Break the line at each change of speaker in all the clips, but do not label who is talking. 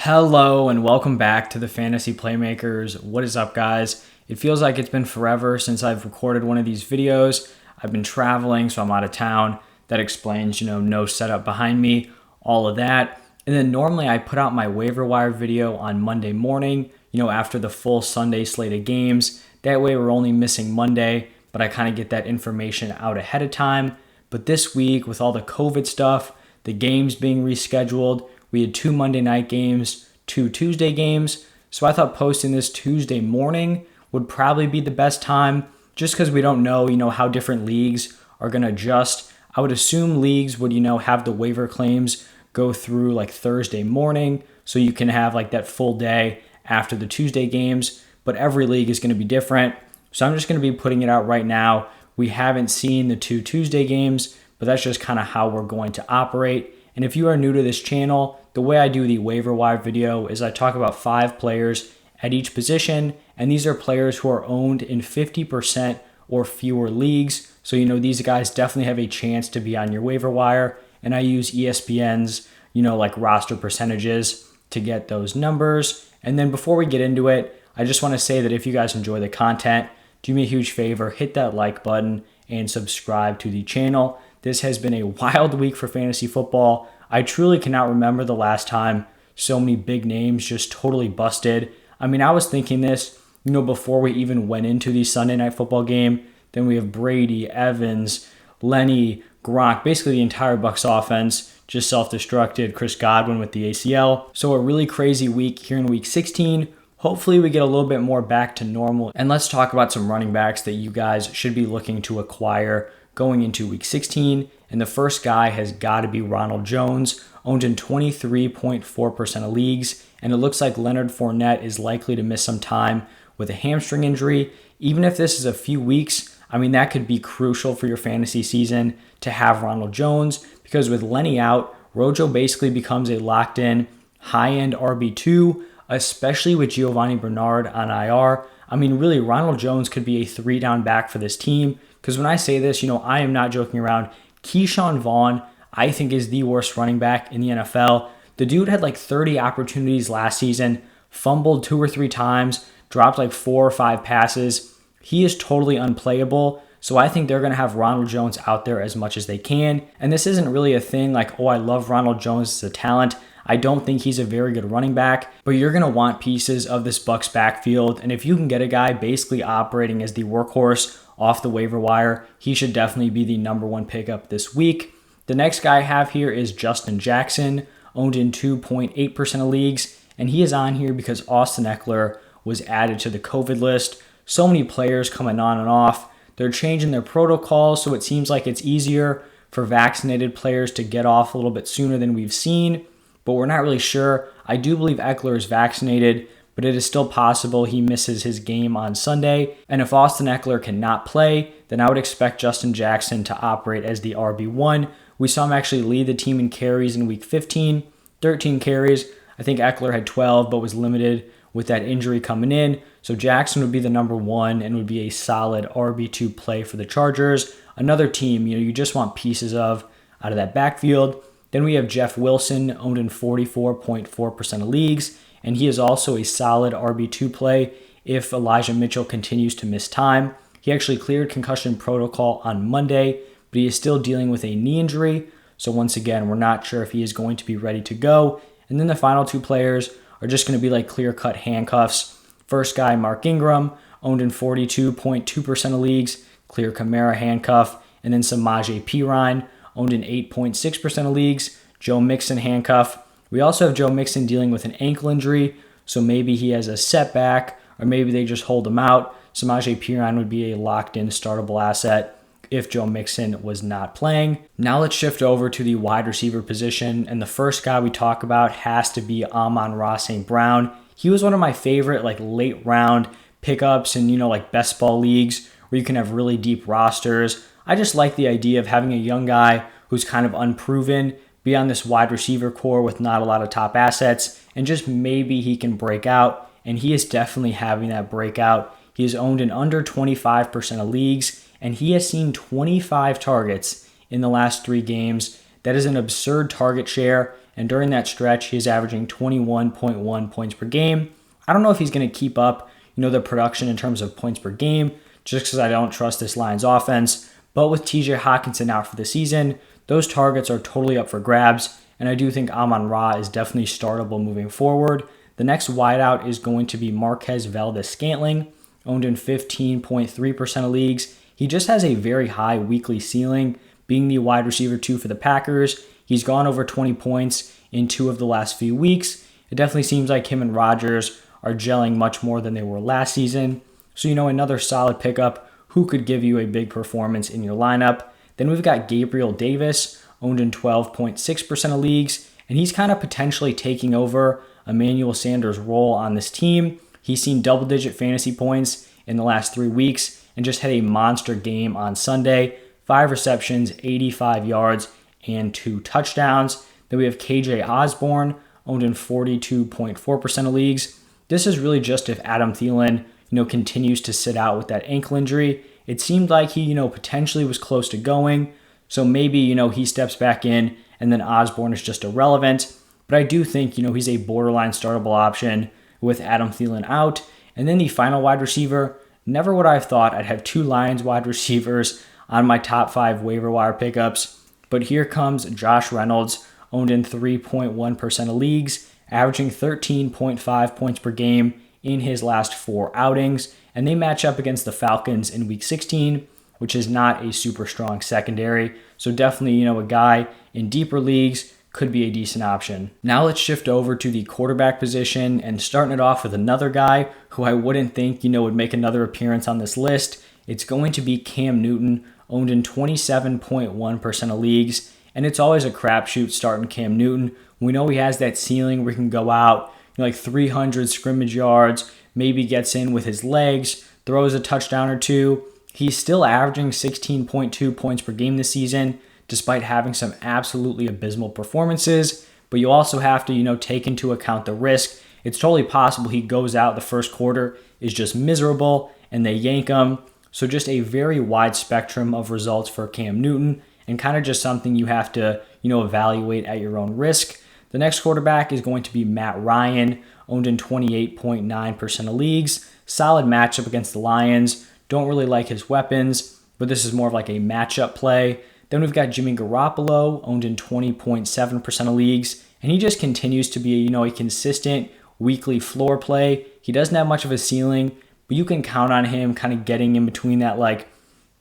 Hello and welcome back to the Fantasy Playmakers. What is up, guys? It feels like it's been forever since I've recorded one of these videos. I've been traveling, so I'm out of town. That explains, no setup behind me, all of that. And then normally I put out my waiver wire video on Monday morning, after the full Sunday slate of games. That way we're only missing Monday, but I kind of get that information out ahead of time. But this week, with all the COVID stuff, the games being rescheduled, we had 2 Monday night games, 2 Tuesday games. So I thought posting this Tuesday morning would probably be the best time just because we don't know, how different leagues are going to adjust. I would assume leagues would, have the waiver claims go through like Thursday morning so you can have like that full day after the Tuesday games. But every league is going to be different. So I'm just going to be putting it out right now. We haven't seen the 2 Tuesday games, but that's just kind of how we're going to operate. And if you are new to this channel, the way I do the waiver wire video is I talk about 5 players at each position, and these are players who are owned in 50% or fewer leagues. So, these guys definitely have a chance to be on your waiver wire, and I use ESPN's, like roster percentages to get those numbers. And then before we get into it, I just want to say that if you guys enjoy the content, do me a huge favor, hit that like button and subscribe to the channel. This has been a wild week for fantasy football. I truly cannot remember the last time so many big names just totally busted. I mean, I was thinking this, before we even went into the Sunday night football game. Then we have Brady, Evans, Lenny, Gronk, basically the entire Bucs offense just self-destructed. Chris Godwin with the ACL. So a really crazy week here in week 16. Hopefully we get a little bit more back to normal. And let's talk about some running backs that you guys should be looking to acquire going into week 16. And the first guy has got to be Ronald Jones, owned in 23.4% of leagues. And it looks like Leonard Fournette is likely to miss some time with a hamstring injury. Even if this is a few weeks, that could be crucial for your fantasy season to have Ronald Jones, because with Lenny out, Rojo basically becomes a locked-in high-end RB2, especially with Giovanni Bernard on IR. Really, Ronald Jones could be a 3-down back for this team. Because when I say this, I am not joking around. Keyshawn Vaughn, I think, is the worst running back in the NFL. The dude had like 30 opportunities last season, fumbled 2 or 3 times, dropped like 4 or 5 passes. He is totally unplayable. So I think they're going to have Ronald Jones out there as much as they can. And this isn't really a thing like, oh, I love Ronald Jones as a talent. I don't think he's a very good running back, but you're going to want pieces of this Bucs backfield. And if you can get a guy basically operating as the workhorse off the waiver wire, he should definitely be the number 1 pickup this week. The next guy I have here is Justin Jackson, owned in 2.8% of leagues. And he is on here because Austin Eckler was added to the COVID list. So many players coming on and off. They're changing their protocols, so it seems like it's easier for vaccinated players to get off a little bit sooner than we've seen, but we're not really sure. I do believe Eckler is vaccinated, but it is still possible he misses his game on Sunday. And if Austin Eckler cannot play, then I would expect Justin Jackson to operate as the RB1. We saw him actually lead the team in carries in week 15, 13 carries. I think Eckler had 12, but was limited with that injury coming in. So Jackson would be the number 1 and would be a solid RB2 play for the Chargers. Another team, you just want pieces of out of that backfield. Then we have Jeff Wilson, owned in 44.4% of leagues, and he is also a solid RB2 play if Elijah Mitchell continues to miss time. He actually cleared concussion protocol on Monday, but he is still dealing with a knee injury. So once again, we're not sure if he is going to be ready to go. And then the final 2 players are just going to be like clear-cut handcuffs. First guy, Mark Ingram, owned in 42.2% of leagues, clear Kamara handcuff, and then Samaje Perine, owned in 8.6% of leagues, Joe Mixon handcuff. We also have Joe Mixon dealing with an ankle injury, so maybe he has a setback, or maybe they just hold him out. Samaje Perine would be a locked-in startable asset if Joe Mixon was not playing. Now let's shift over to the wide receiver position, and the first guy we talk about has to be Amon-Ra St. Brown. He was one of my favorite late round pickups in best ball leagues where you can have really deep rosters. I just like the idea of having a young guy who's kind of unproven be on this wide receiver core with not a lot of top assets, and just maybe he can break out, and he is definitely having that breakout. He is owned in under 25% of leagues, and he has seen 25 targets in the last 3 games. That is an absurd target share, and during that stretch, he's averaging 21.1 points per game. I don't know if he's going to keep up, the production in terms of points per game, just because I don't trust this Lions offense. But with TJ Hawkinson out for the season, those targets are totally up for grabs, and I do think Amon-Ra is definitely startable moving forward. The next wideout is going to be Marquez Valdes-Scantling, owned in 15.3% of leagues. He just has a very high weekly ceiling, being the wide receiver 2 for the Packers. He's gone over 20 points in 2 of the last few weeks. It definitely seems like him and Rodgers are gelling much more than they were last season. So, another solid pickup who could give you a big performance in your lineup. Then we've got Gabriel Davis, owned in 12.6% of leagues, and he's kind of potentially taking over Emmanuel Sanders' role on this team. He's seen double-digit fantasy points in the last 3 weeks and just had a monster game on Sunday. 5 receptions, 85 yards, and 2 touchdowns. Then we have KJ Osborne, owned in 42.4% of leagues. This is really just if Adam Thielen, continues to sit out with that ankle injury. It seemed like he, potentially was close to going. So maybe, he steps back in and then Osborne is just irrelevant. But I do think, he's a borderline startable option with Adam Thielen out. And then the final wide receiver, never would I have thought I'd have 2 Lions wide receivers on my top 5 waiver wire pickups. But here comes Josh Reynolds, owned in 3.1% of leagues, averaging 13.5 points per game in his last 4 outings. And they match up against the Falcons in Week 16, which is not a super strong secondary. So definitely, a guy in deeper leagues could be a decent option. Now let's shift over to the quarterback position and starting it off with another guy who I wouldn't think, would make another appearance on this list. It's going to be Cam Newton, owned in 27.1% of leagues. And it's always a crapshoot starting Cam Newton. We know he has that ceiling where he can go out, like 300 scrimmage yards, maybe gets in with his legs, throws a touchdown or 2. He's still averaging 16.2 points per game this season, despite having some absolutely abysmal performances. But you also have to, take into account the risk. It's totally possible he goes out the first quarter, is just miserable, and they yank him. So just a very wide spectrum of results for Cam Newton, and kind of just something you have to, evaluate at your own risk. The next quarterback is going to be Matt Ryan, owned in 28.9% of leagues. Solid matchup against the Lions. Don't really like his weapons, but this is more of like a matchup play. Then we've got Jimmy Garoppolo, owned in 20.7% of leagues, and he just continues to be, a consistent weekly floor play. He doesn't have much of a ceiling, but you can count on him kind of getting in between that like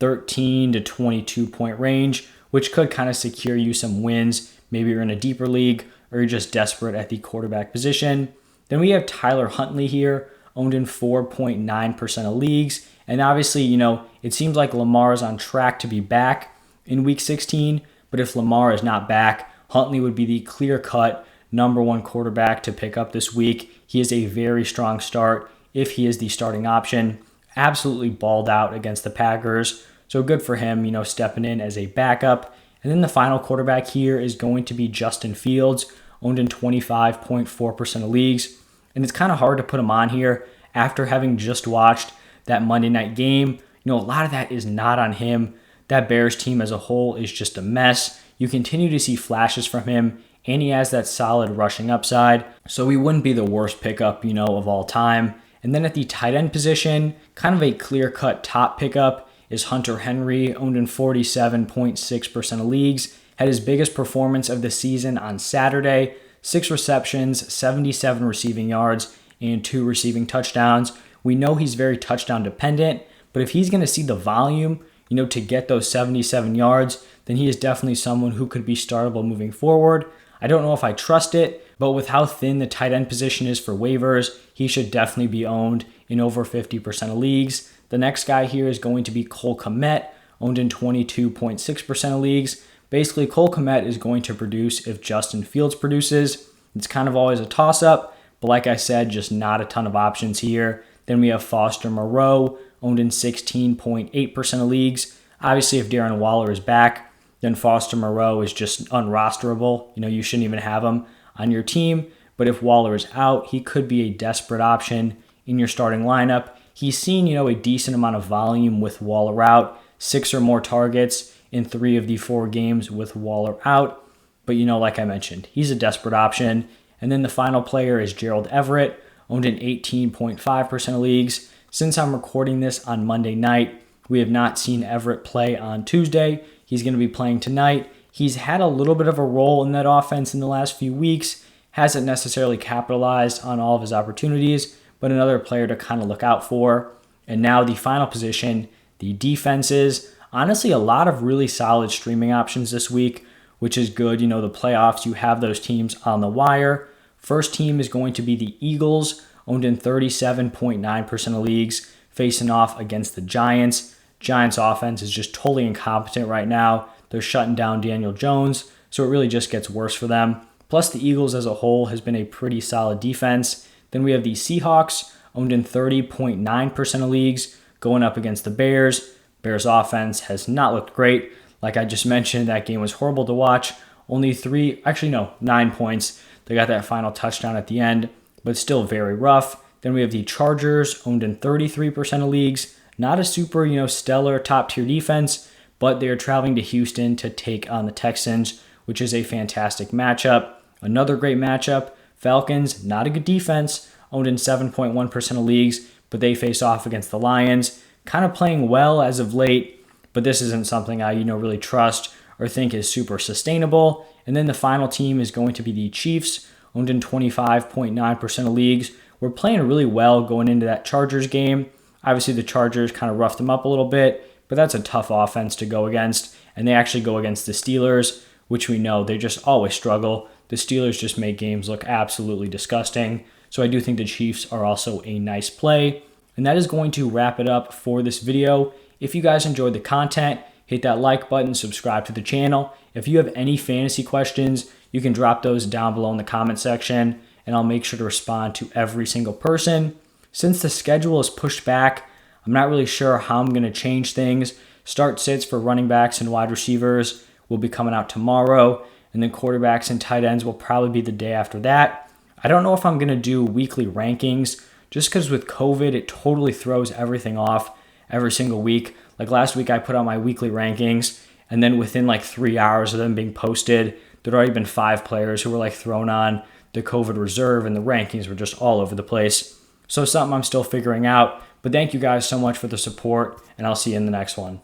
13 to 22 point range, which could kind of secure you some wins. Maybe you're in a deeper league or you're just desperate at the quarterback position. Then we have Tyler Huntley here, owned in 4.9% of leagues. And obviously, it seems like Lamar is on track to be back in Week 16. But if Lamar is not back, Huntley would be the clear-cut number 1 quarterback to pick up this week. He is a very strong start if he is the starting option. Absolutely balled out against the Packers. So good for him, stepping in as a backup. And then the final quarterback here is going to be Justin Fields, owned in 25.4% of leagues. And it's kind of hard to put him on here after having just watched that Monday night game. A lot of that is not on him. That Bears team as a whole is just a mess. You continue to see flashes from him, and he has that solid rushing upside. So he wouldn't be the worst pickup, of all time. And then at the tight end position, kind of a clear-cut top pickup is Hunter Henry, owned in 47.6% of leagues. Had his biggest performance of the season on Saturday. 6 receptions, 77 receiving yards, and 2 receiving touchdowns. We know he's very touchdown dependent, but if he's going to see the volume, to get those 77 yards, then he is definitely someone who could be startable moving forward. I don't know if I trust it, but with how thin the tight end position is for waivers, he should definitely be owned in over 50% of leagues. The next guy here is going to be Cole Kmet, owned in 22.6% of leagues. Basically, Cole Kmet is going to produce if Justin Fields produces. It's kind of always a toss-up, but like I said, just not a ton of options here. Then we have Foster Moreau, owned in 16.8% of leagues. Obviously, if Darren Waller is back, then Foster Moreau is just unrosterable. You shouldn't even have him on your team. But if Waller is out, he could be a desperate option in your starting lineup. He's seen, a decent amount of volume with Waller out, 6 or more targets in 3 of the 4 games with Waller out. But like I mentioned, he's a desperate option. And then the final player is Gerald Everett, owned in 18.5% of leagues. Since I'm recording this on Monday night, we have not seen Everett play on Tuesday. He's going to be playing tonight. He's had a little bit of a role in that offense in the last few weeks. Hasn't necessarily capitalized on all of his opportunities, but another player to kind of look out for. And now the final position, the defenses. Honestly, a lot of really solid streaming options this week, which is good. The playoffs, you have those teams on the wire. First team is going to be the Eagles, owned in 37.9% of leagues, facing off against the Giants. Giants offense is just totally incompetent right now. They're shutting down Daniel Jones, so it really just gets worse for them. Plus, the Eagles as a whole has been a pretty solid defense. Then we have the Seahawks, owned in 30.9% of leagues, going up against the Bears. Bears offense has not looked great. Like I just mentioned, that game was horrible to watch. Only 9 points. They got that final touchdown at the end, but still very rough. Then we have the Chargers, owned in 33% of leagues. Not a super, stellar top-tier defense, but they are traveling to Houston to take on the Texans, which is a fantastic matchup. Another great matchup, Falcons, not a good defense, owned in 7.1% of leagues, but they face off against the Lions. Kind of playing well as of late, but this isn't something I, really trust or think is super sustainable. And then the final team is going to be the Chiefs, owned in 25.9% of leagues. We're playing really well going into that Chargers game. Obviously, the Chargers kind of roughed them up a little bit, but that's a tough offense to go against. And they actually go against the Steelers, which we know they just always struggle. The Steelers just make games look absolutely disgusting. So I do think the Chiefs are also a nice play. And that is going to wrap it up for this video. If you guys enjoyed the content, hit that like button, subscribe to the channel. If you have any fantasy questions, you can drop those down below in the comment section, and I'll make sure to respond to every single person. Since the schedule is pushed back, I'm not really sure how I'm going to change things. Start sits for running backs and wide receivers will be coming out tomorrow, and then quarterbacks and tight ends will probably be the day after that. I don't know if I'm going to do weekly rankings, just because with COVID, it totally throws everything off every single week. Like last week, I put out my weekly rankings, and then within like 3 hours of them being posted, there'd already been 5 players who were thrown on the COVID reserve, and the rankings were just all over the place. So something I'm still figuring out. But thank you guys so much for the support, and I'll see you in the next one.